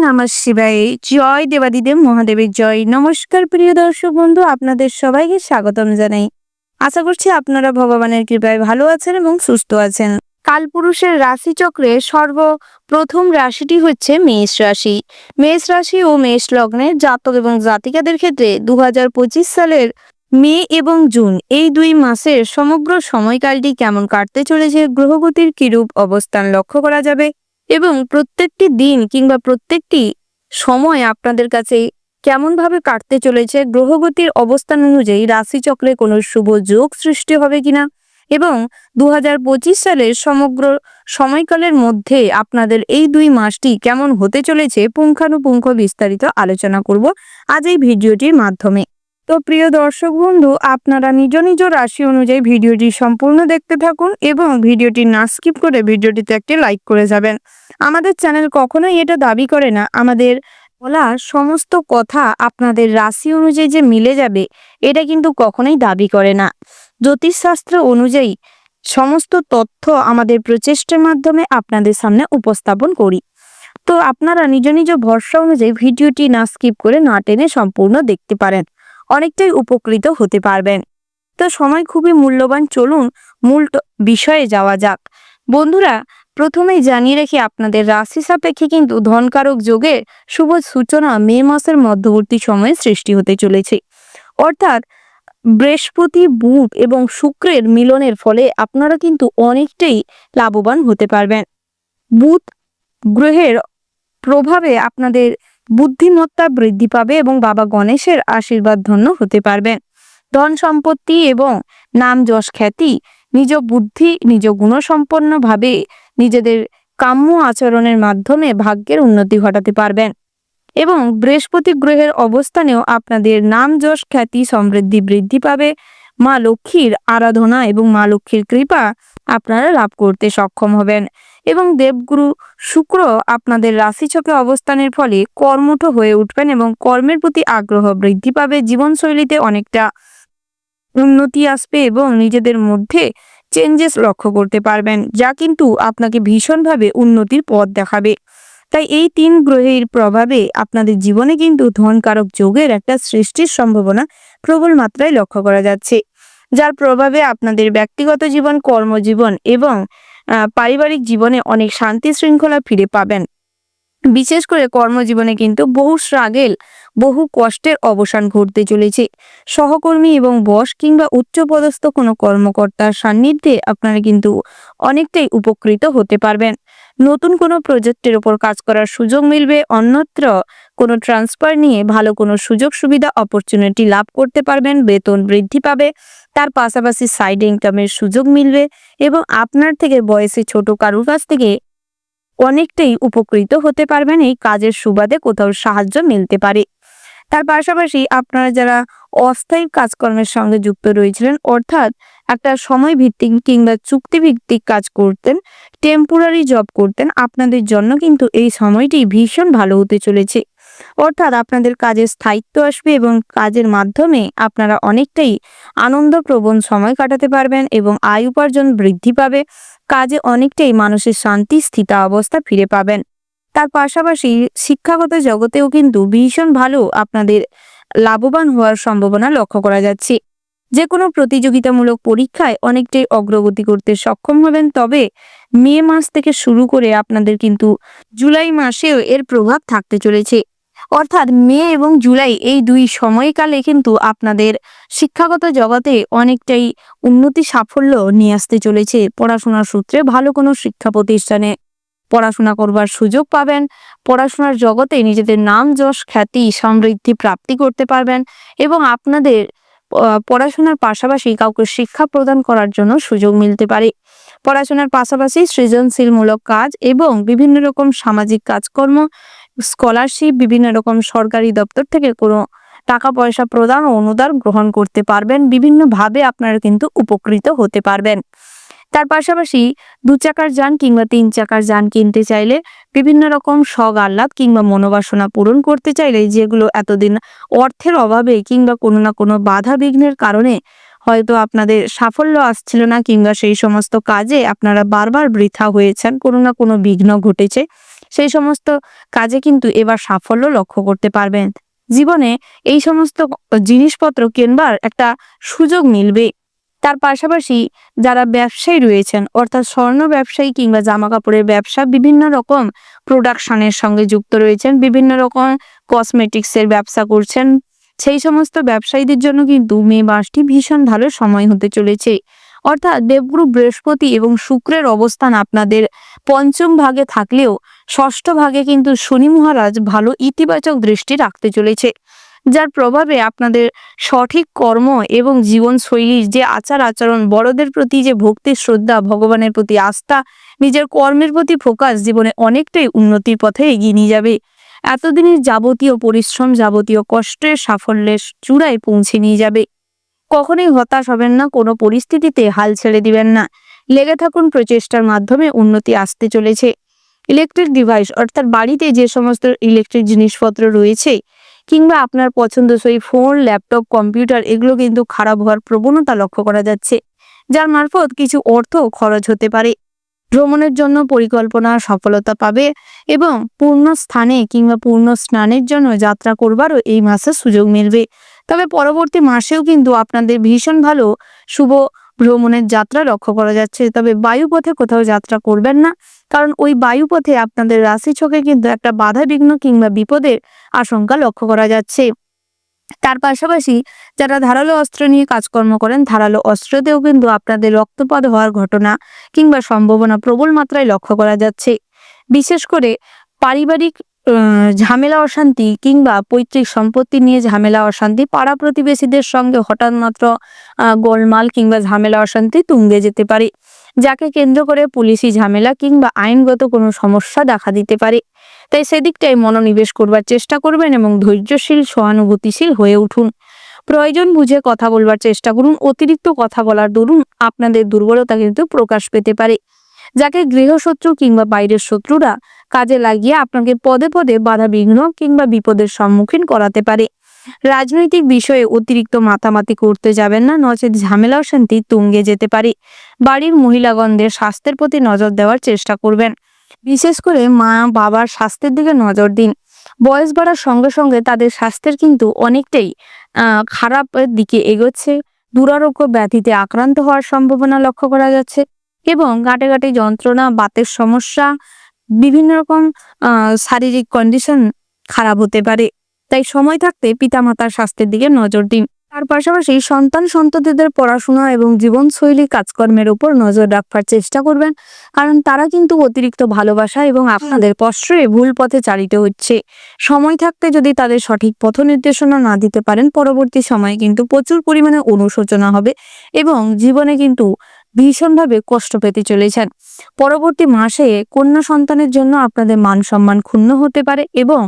নমঃ শিবায়। জয় দেবাদিদেব মহাদেবের জয়। নমস্কার প্রিয় দর্শক বন্ধু, আপনাদের সবাইকে স্বাগতম জানাই। আশা করছি আপনারা ভগবানের কৃপায় ভালো আছেন এবং সুস্থ আছেন। কালপুরুষের রাশিচক্রে সর্বপ্রথম রাশিটি হচ্ছে মেষ রাশি। মেষ রাশি ও মেষ লগ্নের জাতক এবং জাতিকাদের ক্ষেত্রে 2025 সালের মে এবং জুন এই 2 মাসের সমগ্র সময়কালটি কেমন কাটতে চলেছে, গ্রহগতির কিরূপ অবস্থান লক্ষ্য করা যাবে এবং প্রত্যেকটি দিন কিংবা প্রত্যেকটি সময় আপনাদের কাছে কেমনভাবে কাটতে চলেছে, গ্রহগতির অবস্থান অনুযায়ী রাশিচক্রে কোনো শুভ যোগ সৃষ্টি হবে কিনা এবং 2025 সালের সমগ্র সময়কালের মধ্যে আপনাদের এই 2 মাসটি কেমন হতে চলেছে পুঙ্খানুপুঙ্খ বিস্তারিত আলোচনা করব আজ এই ভিডিওটির মাধ্যমে। তো প্রিয় দর্শক বন্ধু, আপনারা নিজ নিজ রাশি অনুযায়ী ভিডিওটি সম্পূর্ণ দেখতে থাকুন এবং ভিডিওটি না স্কিপ করে ভিডিওটিতে একটি লাইক করে যাবেন। আমাদের চ্যানেল কখনোই এটা দাবি করে না আমাদের বলা সমস্ত কথা আপনাদের রাশি অনুযায়ী যে মিলে যাবে, এটা কিন্তু কখনোই দাবি করে না। জ্যোতিষশাস্ত্র অনুযায়ী সমস্ত তথ্য আমাদের প্রচেষ্টার মাধ্যমে আপনাদের সামনে উপস্থাপন করি। তো আপনারা নিজ নিজ ভরসা অনুযায়ী ভিডিওটি না স্কিপ করে না টেনে সম্পূর্ণ দেখতে পারেন, অনেকটাই উপকৃত হতে পারবেন। তো সময় খুবই মূল্যবান, চলুন মূল বিষয়ে যাওয়া যাক। বন্ধুরা, প্রথমেই জানিয়ে রেখে আপনাদের রাশি সাপেক্ষে কিন্তু ধনকারক যোগের শুভ সূচনা মে মাসের মধ্যবর্তী সময়ে সৃষ্টি হতে চলেছে। অর্থাৎ বৃহস্পতি, বুধ এবং শুক্রের মিলনের ফলে আপনারা কিন্তু অনেকটাই লাভবান হতে পারবেন। বুধ গ্রহের প্রভাবে আপনাদের বুদ্ধিমত্তা বৃদ্ধি পাবে এবং বাবা গণেশের আশীর্বাদ ধন্য হতে পারবেন। ধন সম্পত্তি এবং নাম যশ খ্যাতি নিজ বুদ্ধি নিজ গুণসম্পন্নভাবে নিজেদের কাম্য আচরণের মাধ্যমে ভাগ্যের উন্নতি ঘটাতে পারবেন এবং বৃহস্পতি গ্রহের অবস্থানেও আপনাদের নাম যশ খ্যাতি সমৃদ্ধি বৃদ্ধি পাবে। মা লক্ষ্মীর আরাধনা এবং মা লক্ষ্মীর কৃপা আপনারা লাভ করতে সক্ষম হবেন এবং দেবগুরু শুক্র আপনাদের রাশিচক্রে অবস্থানের ফলে কর্মঠ হয়ে উঠবেন এবং কর্মের প্রতি আগ্রহ বৃদ্ধি পাবে। জীবনশৈলীতে অনেকটা উন্নতি আসবে এবং নিজেদের মধ্যে চেঞ্জেস লক্ষ্য করতে পারবেন, যা কিন্তু আপনাকে ভীষণভাবে উন্নতির পথ দেখাবে। তাই এই 3 গ্রহের প্রভাবে আপনাদের জীবনে কিন্তু ধনকারক যোগের একটা সৃষ্টির সম্ভাবনা প্রবল মাত্রায় লক্ষ্য করা যাচ্ছে, যার প্রভাবে আপনাদের ব্যক্তিগত জীবন, কর্মজীবন এবং পারিবারিক জীবনে অনেক শান্তি শৃঙ্খলা ফিরে পাবেন। বিশেষ করে কর্মজীবনে কিন্তু বহু স্ট্রাগল, বহু কষ্টের অবসান ঘটতে চলেছে। সহকর্মী এবং বস কিংবা উচ্চপদস্থ কোনো কর্মকর্তার সান্নিধ্যে আপনারা কিন্তু অনেকটাই উপকৃত হতে পারবেন। নতুন কোনো প্রজেক্টের উপর কাজ করার সুযোগ মিলবে। অন্যত্র কোনো ট্রান্সফার নিয়ে ভালো কোনো সুযোগ সুবিধা অপরচুনিটি লাভ করতে পারবেন। বেতন বৃদ্ধি পাবে, তার পাশাপাশি সাইড ইনকামের সুযোগ মিলবে এবং আপনার থেকে বয়সে ছোট কারুর কাছ থেকে অনেকটাই উপকৃত হতে পারবেন। এই কাজের সুবাদে কোথাও সাহায্য মিলতে পারে। তার পাশাপাশি আপনারা যারা অস্থায়ী কাজকর্মের সঙ্গে যুক্ত রয়েছিলেন, অর্থাৎ একটা সময় ভিত্তিক কিংবা চুক্তিভিত্তিক কাজ করতেন, টেম্পোরারি জব করতেন, আপনাদের জন্য কিন্তু এই সময়টি ভীষণ ভালো হতে চলেছে। অর্থাৎ আপনাদের কাজের স্থায়িত্ব আসবে এবং কাজের মাধ্যমে আপনারা অনেকটাই আনন্দপ্রবণ সময় কাটাতে পারবেন এবং আয় উপার্জন বৃদ্ধি পাবে। কাজে অনেকটাই মানসিক শান্তি স্থিতাবস্থা ফিরে পাবেন। তার পাশাপাশি শিক্ষাগত জগতেও কিন্তু ভীষণ ভালো আপনাদের লাভবান হওয়ার সম্ভাবনা লক্ষ্য করা যাচ্ছে। যে কোনো প্রতিযোগিতামূলক পরীক্ষায় অনেকটাই অগ্রগতি করতে সক্ষম হবেন। তবে মে মাস থেকে শুরু করে আপনাদের কিন্তু জুলাই মাসেও এর প্রভাব থাকতে চলেছে। অর্থাৎ মে এবং জুলাই এই 2 সময়কালে কিন্তু আপনাদের শিক্ষাগত জগতে অনেকটাই উন্নতি সাফল্য নিয়ে আসতে চলেছে। পড়াশোনার সূত্রে ভালো কোনো শিক্ষা প্রতিষ্ঠানে পড়াশোনা করবার সুযোগ পাবেন। পড়াশোনার জগতে নিজেদের নাম যশ খ্যাতি সমৃদ্ধি প্রাপ্তি করতে পারবেন এবং আপনাদের পড়াশোনার পাশাপাশি কাউকে শিক্ষা প্রদান করার জন্য সুযোগ মিলতে পারে। পড়াশোনার পাশাপাশি সৃজনশীলমূলক কাজ এবং বিভিন্ন রকম সামাজিক কাজকর্ম, স্কলারশিপ, বিভিন্ন রকম সরকারি দপ্তর থেকে কোনো টাকা পয়সা প্রদান ও অনুদান গ্রহণ করতে পারবেন। বিভিন্নভাবে আপনারা কিন্তু উপকৃত হতে পারবেন। তার পাশাপাশি 2 চাকার যান কিংবা 3 চাকার যান কিনতে চাইলে, বিভিন্ন রকম শখ আহ্লাদ কিংবা মনোবাসনা পূরণ করতে চাইলে, যেগুলো এতদিন অর্থের অভাবে কিংবা কোনো না কোনো বাধা বিঘ্নের কারণে হয়তো আপনাদের সাফল্য আসছিল না কিংবা সেই সমস্ত কাজে আপনারা বারবার বৃথা হয়েছেন, কোনো না কোনো বিঘ্ন ঘটেছে, সেই সমস্ত কাজে কিন্তু এবার সাফল্য লক্ষ্য করতে পারবেন। জীবনে এই সমস্ত জিনিসপত্র কেনবার একটা সুযোগ মিলবে। তার পাশাপাশি যারা ব্যবসায়ী রয়েছেন, অর্থাৎ স্বর্ণ ব্যবসায়ী কিংবা জামা কাপড়ের ব্যবসা, বিভিন্ন রকম প্রোডাকশনের সঙ্গে যুক্ত রয়েছেন, বিভিন্ন রকম কসমেটিক্সের ব্যবসা করছেন, সেই সমস্ত ব্যবসায়ীদের জন্য কিন্তু মে মাসটি ভীষণ ভালো সময় হতে চলেছে। অর্থাৎ দেবগুরু বৃহস্পতি এবং শুক্রের অবস্থান আপনাদের পঞ্চম ভাগে থাকলেও ষষ্ঠ ভাগে কিন্তু শনি মহারাজ ভালো ইতিবাচক দৃষ্টি রাখতে চলেছে, যার প্রভাবে আপনাদের সঠিক কর্ম এবং জীবনশৈলীর যে আচার আচরণ, বড়দের প্রতি যে ভক্তি শ্রদ্ধা, ভগবানের প্রতি আস্থা, নিজের কর্মের প্রতি ফোকাস জীবনে অনেকটাই উন্নতির পথে এগিয়ে নিয়ে যাবে। এতদিনের যাবতীয় পরিশ্রম, যাবতীয় কষ্টের সাফল্যের চূড়ায় পৌঁছে নিয়ে যাবে। কখনোই হতাশ হবেন না, কোনো পরিস্থিতিতে হাল ছেড়ে দিবেন না, লেগে থাকুন, প্রচেষ্টার মাধ্যমে উন্নতি আসতে চলেছে। ইলেকট্রিক ডিভাইস অর্থাৎ বাড়িতে যে সমস্ত ইলেকট্রিক জিনিসপত্র রয়েছে কিংবা আপনার পছন্দসই ফোন, ল্যাপটপ, কম্পিউটার, এগুলো কিন্তু খারাপ হওয়ার প্রবণতা লক্ষ্য করা যাচ্ছে, যার মারফত কিছু অর্থ খরচ হতে পারে। ভ্রমণের জন্য পরিকল্পনা সফলতা পাবে এবং পূর্ণ স্থানে কিংবা পূর্ণ স্নানের জন্য যাত্রা করবারও এই মাসে সুযোগ মিলবে। তবে পরবর্তী মাসেও কিন্তু আপনাদের ভীষণ ভালো শুভ ভ্রমণের যাত্রা লক্ষ্য করা যাচ্ছে। তবে বায়ুপথে কোথাও যাত্রা করবেন না, কারণ ওই বায়ুপথে আপনাদের রাশি ছকে কিন্তু একটা বাধা বিঘ্ন কিংবা বিপদের আশঙ্কা লক্ষ্য করা যাচ্ছে। তার পাশাপাশি যারা ধারালো অস্ত্র নিয়ে কাজকর্ম করেন, ধারালো অস্ত্রতেও কিন্তু আপনাদের রক্তপাত হওয়ার ঘটনা কিংবা সম্ভাবনা প্রবল মাত্রায় লক্ষ্য করা যাচ্ছে। বিশেষ করে পারিবারিক ঝামেলা অশান্তি কিংবা পৈতৃক সম্পত্তি নিয়ে ঝামেলা অশান্তি, পাড়া প্রতিবেশীদের সঙ্গে হঠাৎ মাত্র গোলমাল কিংবা ঝামেলা অশান্তি তুঙ্গে যেতে পারে, যাকে কেন্দ্র করে পুলিশি ঝামেলা কিংবা আইনগত কোনো সমস্যা দেখা দিতে পারে। তাই সেদিকটাই মনোনিবেশ করবার চেষ্টা করবেন এবং ধৈর্যশীল, সহানুভূতিশীল হয়ে উঠুন। প্রয়োজন বুঝে কথা বলবার চেষ্টা করুন। অতিরিক্ত কথা বলার দরুন আপনাদের দুর্বলতা কিন্তু প্রকাশ পেতে পারে, যাকে গৃহশত্রু কিংবা বাইরের শত্রুরা কাজে লাগিয়ে আপনাকে পদে পদে বাধা বিঘ্ন কিংবা বিপদের সম্মুখীন করাতে পারে। রাজনৈতিক বিষয়ে অতিরিক্ত মাতামাতি করতে যাবেন না, নচেত ঝামেলা অশান্তি তুঙ্গে যেতে পারে। বাড়ির মহিলাগণদের স্বাস্থ্যের প্রতি নজর দেওয়ার চেষ্টা করবেন। বিশেষ করে মা বাবার স্বাস্থ্যের দিকে নজর দিন। বয়স বাড়ার সঙ্গে সঙ্গে তাদের স্বাস্থ্যের কিন্তু অনেকটাই খারাপের দিকে এগোচ্ছে। দুরারোগ্য ব্যাধিতে আক্রান্ত হওয়ার সম্ভাবনা লক্ষ্য করা যাচ্ছে এবং গাঁটে গাঁটে যন্ত্রণা, বাতের সমস্যা, বিভিন্ন রকম শারীরিক কন্ডিশন খারাপ হতে পারে। তাই সময় থাকতে পিতামাতার স্বাস্থ্যের দিকে নজর দিন। তার পাশাপাশি সন্তান সন্ততিদের পড়াশোনা এবং জীবনশৈলী কাজকর্মের উপর নজর রাখবার চেষ্টা করবেন, কারণ তারা কিন্তু অতিরিক্ত ভালোবাসা এবং আপনাদের প্রশ্রয়ে ভুল পথে চালিত হচ্ছে। সময় থাকতে যদি তাদের সঠিক পথ নির্দেশনা না দিতে পারেন, পরবর্তী সময়ে কিন্তু প্রচুর পরিমাণে অনুশোচনা হবে এবং জীবনে কিন্তু ভীষণভাবে কষ্ট পেতে চলেছেন। পরবর্তী মাসে কন্যা সন্তানের জন্য আপনাদের মান সম্মান ক্ষুণ্ণ হতে পারে এবং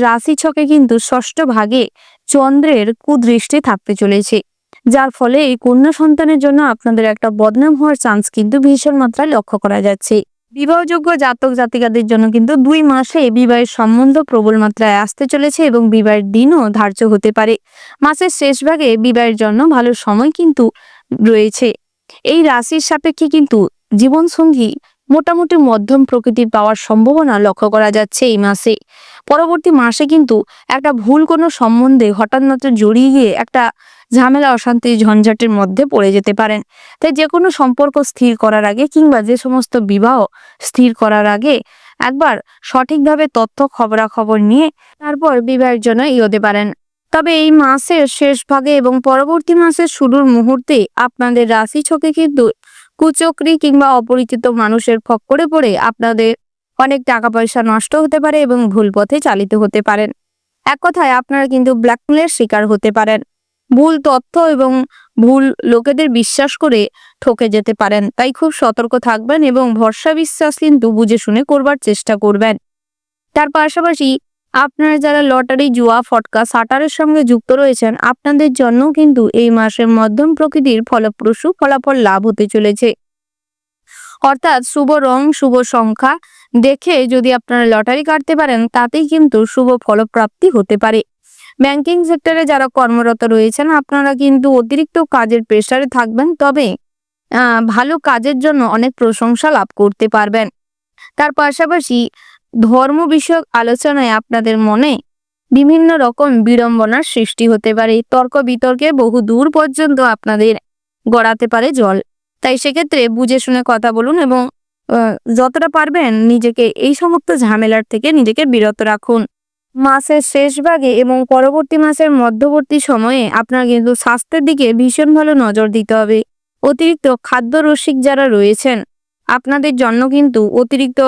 রাশি ছকে কিন্তু ষষ্ঠ ভাগে চন্দ্রের কুদৃষ্টি থাকতে চলেছে, যার ফলে এই কন্যা সন্তানের জন্য আপনাদের একটা বদনাম হওয়ার চান্স কিন্তু ভীষণ মাত্রায় লক্ষ্য করা যাচ্ছে। বিবাহযোগ্য জাতক জাতিকাদের জন্য কিন্তু 2 মাসে বিবাহের সম্বন্ধ প্রবল মাত্রায় আসতে চলেছে এবং বিবাহের দিনও ধার্য হতে পারে। মাসের শেষ ভাগে বিবাহের জন্য ভালো সময় কিন্তু রয়েছে। এই রাশির সাপেক্ষে কিন্তু জীবনসঙ্গী মোটামুটি মধ্যম প্রকৃতির পাওয়ার সম্ভাবনা লক্ষ্য করা যাচ্ছে এই মাসে। পরবর্তী মাসে কিন্তু একটা ভুল কোনো সম্বন্ধে হঠাৎ মাত্র জড়িয়ে গিয়ে একটা ঝামেলা অশান্তি ঝঞ্ঝাটের মধ্যে পড়ে যেতে পারেন। তাই যে কোনো সম্পর্ক স্থির করার আগে কিংবা যে সমস্ত বিবাহ স্থির করার আগে একবার সঠিকভাবে তথ্য খবরাখবর নিয়ে তারপর বিবাহের জন্য এগোতে পারেন। তবে এই মাসের শেষ ভাগে এবং পরবর্তী মাসের শুরুর মুহূর্তে আপনাদের রাশি ছকে কিন্তু কুচক্রি কিংবা অপরিচিত মানুষের খপ্পরে পড়ে আপনাদের অনেক টাকা পয়সা নষ্ট হতে পারে এবং ভুল পথে চালিত হতে পারেন। এক কথায় আপনারা কিন্তু ব্ল্যাকমেলের শিকার হতে পারেন। ভুল তথ্য এবং ভুল লোকেদের বিশ্বাস করে ঠকে যেতে পারেন। তাই খুব সতর্ক থাকবেন এবং ভরসা বিশ্বাস কিন্তু বুঝে শুনে করবার চেষ্টা করবেন। তার পাশাপাশি আপনারা যারা লটারি, জুয়া, ফটকা, সাটারের সঙ্গে যুক্ত রয়েছেন, আপনাদের জন্য কিন্তু এই মাসের মধ্যম প্রকৃতির ফলপ্রসূ ফলাফল লাভ হতে চলেছে। অর্থাৎ শুভ রং, শুভ সংখ্যা দেখে যদি আপনারা লটারি কাটতে পারেন, তাতেই কিন্তু শুভ ফলপ্রাপ্তি হতে পারে। ব্যাংকিং সেক্টরে যারা কর্মরত রয়েছেন, আপনারা কিন্তু অতিরিক্ত কাজের প্রেসারে থাকবেন, তবে ভালো কাজের জন্য অনেক প্রশংসা লাভ করতে পারবেন। তার পাশাপাশি ধর্ম বিষয়ক আলোচনায় আপনাদের মনে বিভিন্ন রকম বিড়ম্বনার সৃষ্টি হতে পারে। তর্ক বিতর্কে বহু দূর পর্যন্ত আপনাদের গড়াতে পারে জল। তাই সেক্ষেত্রে বুঝে শুনে কথা বলুন এবং যতটা পারবেন নিজেকে এই সমস্ত ঝামেলার থেকে নিজেকে বিরত রাখুন। মাসের শেষ ভাগে এবং পরবর্তী মাসের মধ্যবর্তী সময়ে আপনার কিন্তু স্বাস্থ্যের দিকে ভীষণ ভালো নজর দিতে হবে। অতিরিক্ত খাদ্য রসিক যারা রয়েছেন আপনাদের জন্য কিন্তু অতিরিক্ত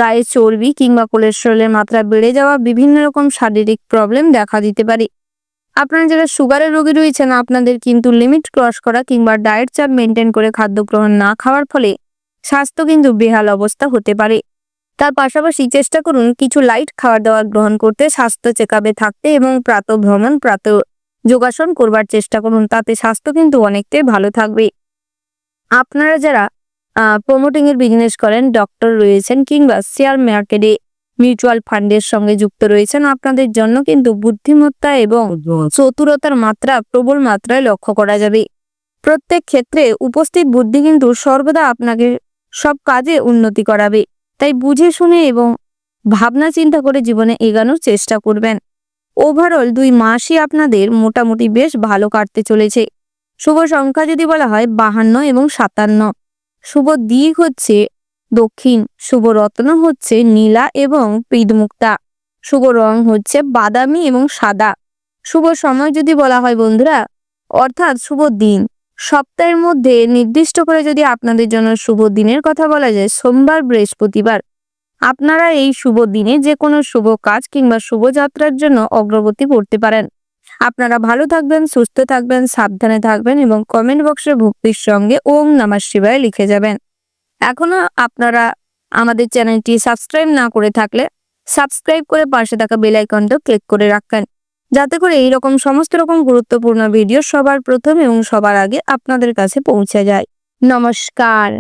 গায়ে চর্বি কিংবা কোলেস্টেরলের মাত্রা বেড়ে যাওয়া বিভিন্ন রকম শারীরিক প্রবলেম দেখা দিতে পারে। আপনারা যারা সুগারের রোগী রয়েছেন আপনাদের কিন্তু লিমিট ক্রস করা কিংবা ডায়েট চার্ট মেনটেন করে খাদ্য গ্রহণ না খাওয়ার ফলে স্বাস্থ্য কিন্তু বেহাল অবস্থা হতে পারে। তার পাশাপাশি চেষ্টা করুন কিছু লাইট খাবার দাবার গ্রহণ করতে, স্বাস্থ্য চেকআপে থাকতে এবং প্রাতঃভ্রমণ যোগাসন করবার চেষ্টা করুন। তাতে স্বাস্থ্য কিন্তু অনেকটাই ভালো থাকবে। আপনারা যারা প্রমোটিং এর বিজনেস করেন, ডক্টর রয়েছেন কিংবা শেয়ার মার্কেটে মিউচুয়াল ফান্ডের সঙ্গে যুক্ত রয়েছেন আপনাদের জন্য কিন্তু বুদ্ধিমত্তা এবং চতুরতার মাত্রা প্রবল মাত্রায় লক্ষ্য করা যাবে। প্রত্যেক ক্ষেত্রে উপস্থিত বুদ্ধি কিন্তু সর্বদা আপনাকে সব কাজে উন্নতি করাবে। তাই বুঝে শুনে এবং ভাবনা চিন্তা করে জীবনে এগানোর চেষ্টা করবেন। ওভারঅল 2 মাসই আপনাদের মোটামুটি বেশ ভালো কাটতে চলেছে। শুভ সংখ্যা যদি বলা হয় 52 এবং 57। শুভ দিক হচ্ছে দক্ষিণ। শুভ রত্ন হচ্ছে নীলা এবং পীতমুক্তা। শুভ রং হচ্ছে বাদামি এবং সাদা। শুভ সময় যদি বলা হয় বন্ধুরা, অর্থাৎ শুভ দিন, সপ্তাহের মধ্যে নির্দিষ্ট করে যদি আপনাদের জন্য শুভ দিনের কথা বলা যায় সোমবার, বৃহস্পতিবার। আপনারা এই শুভ দিনে যে কোনো শুভ কাজ কিংবা শুভযাত্রার জন্য অগ্রগতি করতে পারেন। আপনারা ভালো থাকবেন, সুস্থ থাকবেন, সাবধানে থাকবেন এবং কমেন্ট বক্সে ভক্তির সঙ্গে ওম নমঃ শিবায় লিখে যাবেন। এখনো আপনারা আমাদের চ্যানেলটি সাবস্ক্রাইব না করে থাকলে সাবস্ক্রাইব করে পাশে থাকা বেল আইকনটা ক্লিক করে রাখবেন, যাতে করে এইরকম সমস্ত রকম গুরুত্বপূর্ণ ভিডিও সবার প্রথম এবং সবার আগে আপনাদের কাছে পৌঁছে যায়। নমস্কার।